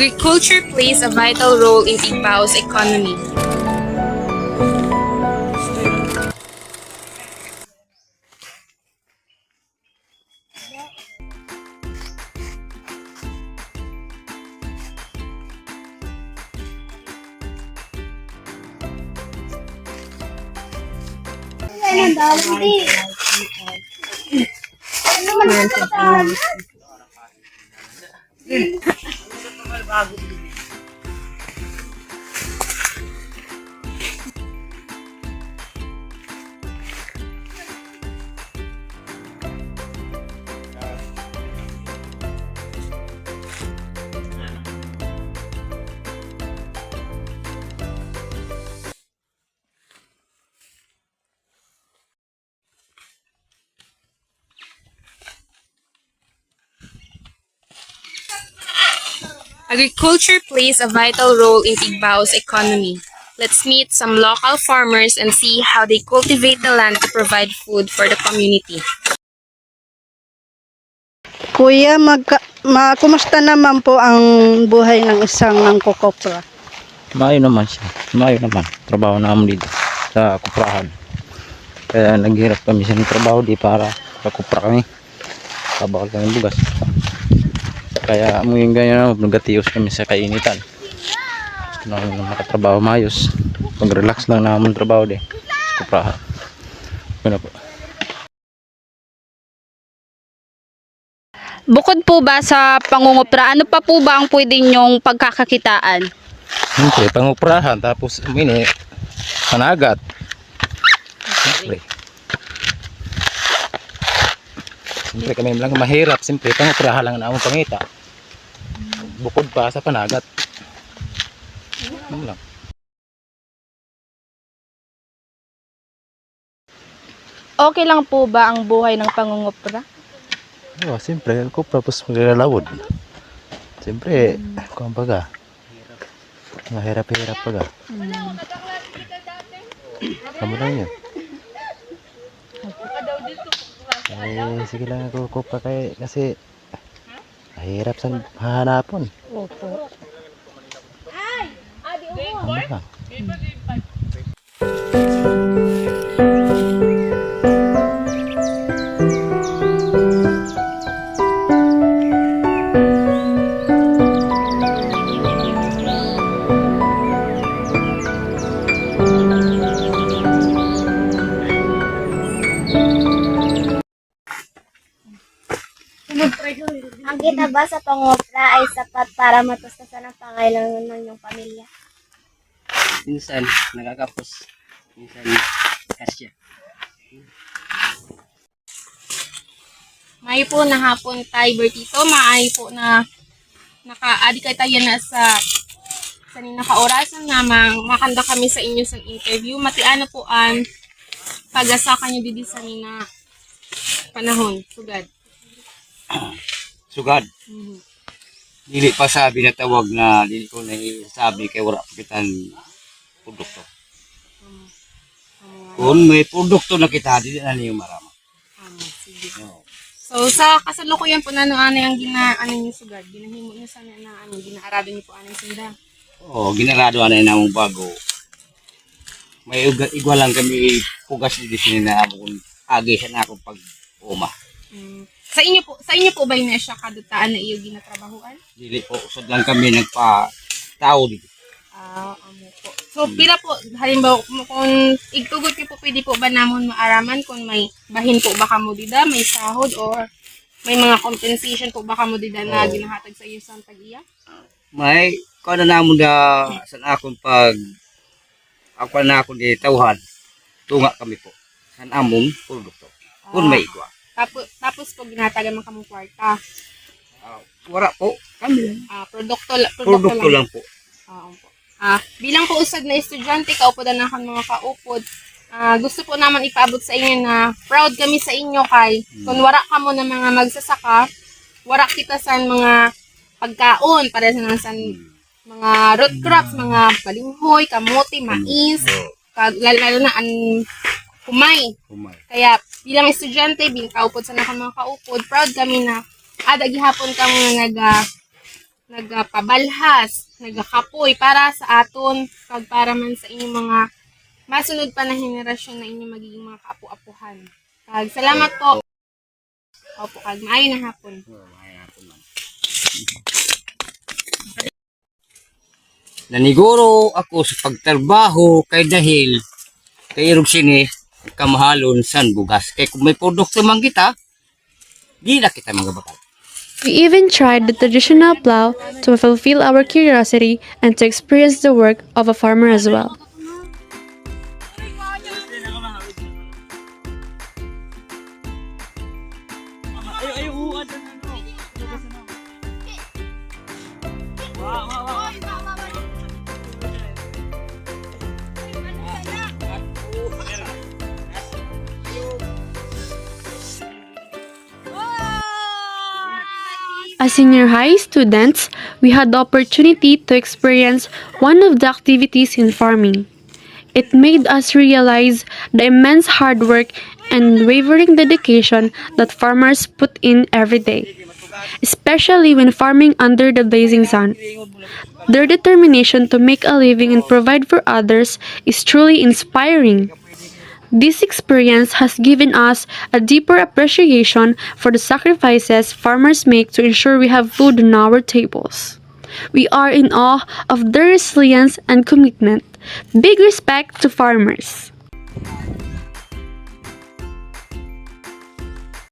Agriculture plays a vital role in Igbao's economy. Agriculture plays a vital role in Igbao's economy. Let's meet some local farmers and see how they cultivate the land to provide food for the community. Kuya, kumusta naman po ang buhay ng isang nangkukopra? Maayo naman siya. Maayo naman. Trabaho namin dito sa kuprahan. Kaya naghirap kami sa trabaho di para sa kupra kami. Kabakal kami bugas. Kaya amuyin ganyan, nagatios kami sa kainitan. Gusto namin na makatrabaho maayos. Pag-relax lang naman trabaho di sa kuprahan. Ano po? Bukod po ba sa pangungupra, ano pa po ba ang pwede nyong pagkakakitaan? Siyempre, panguprahan. Tapos, panagat. Siyempre, kami lang mahirap. Siyempre, panguprahan lang na among pangita. Bukod pa sa panagat. Ano lang. Okay lang po ba ang buhay ng pangungupra? Oh, siyempre, ako tapos maglalawod. Siyempre, kung baga, mahirap-hirap baga. Kamu lang yun. Sige lang ako pa kasi mahirap sa hanapon. Opo. Ano lang. Ang kita ba sa pangopra ay sapat para matustusan ang pangailangan ng iyong pamilya? Minsan nakakapos, minsan kasya. May po na hapon tayo, Bertito. Maay po na naka-adi kay tayo na sa ninakaorasan na makanda kami sa inyo sa interview. Matiano po ang pag-asa kanyo didi sa nina panahon. Sugad. Sugad. Dili pa sabi na tawag na dili ko na sabi kay wala pakitan produkto. Kung may produkto na kita, dili na niyo marama. Sige. Oo. So, sa kasalukuyan po na ano yung niyo sugad? Ginahimo niyo sa na ginaarado niyo po anong sunda? Oo, ginarado na namong bago. May igwa lang kami pugas dito na akong agi sa na akong pag-uma. Sa inyo po ba yun na siya kadutaan na iyo ginatrabahuan? Dili po, usod lang kami nagpa-tao dito. Amo po. So, pila po, halimbawa, kung igtugod ko po, pwede po ba namon maaraman kung may bahin po ba kamo dida, may sahod, or may mga compensation po ba kamo dida na ginahatag sa iyo sa tag-iya? May kung na namon da sa akong ako na akong di tawhan, tunga kami po sa among produkto. Kung may igwa. Tapos po ginatagan man kamong kwarta. Wala po, kami lang. Produkto Lang po. Po. Bilang po usad na estudyante, kaupodan na akong mga kaupod, gusto po naman ipaabot sa inyo na proud kami sa inyo kay kung wara ka mo na mga magsasaka, wara kita sa mga pagkaon para sa mga root crops, mga balinghoy, kamote, mais, lalo na ang humay. Kaya bilang estudyante, bilang kaupod sa nakang mga kaupod, proud kami na gihapon ka mga nagapabalhas, nagakapoy para sa aton, kag para man sa inyong mga masunod pa na henerasyon na inyong magiging mga kaapu-apuhan. Kag salamat po. Opo, kag maayo na hapon. Naniguro ako sa pagtrabaho kay dahil kay irog sini kamahalon san bugas. Kay kung may produkto man kita, di na kita mga bakal. We even tried the traditional plow to fulfill our curiosity and to experience the work of a farmer as well. As senior high students, we had the opportunity to experience one of the activities in farming. It made us realize the immense hard work and unwavering dedication that farmers put in every day, especially when farming under the blazing sun. Their determination to make a living and provide for others is truly inspiring. This experience has given us a deeper appreciation for the sacrifices farmers make to ensure we have food on our tables. We are in awe of their resilience and commitment. Big respect to farmers.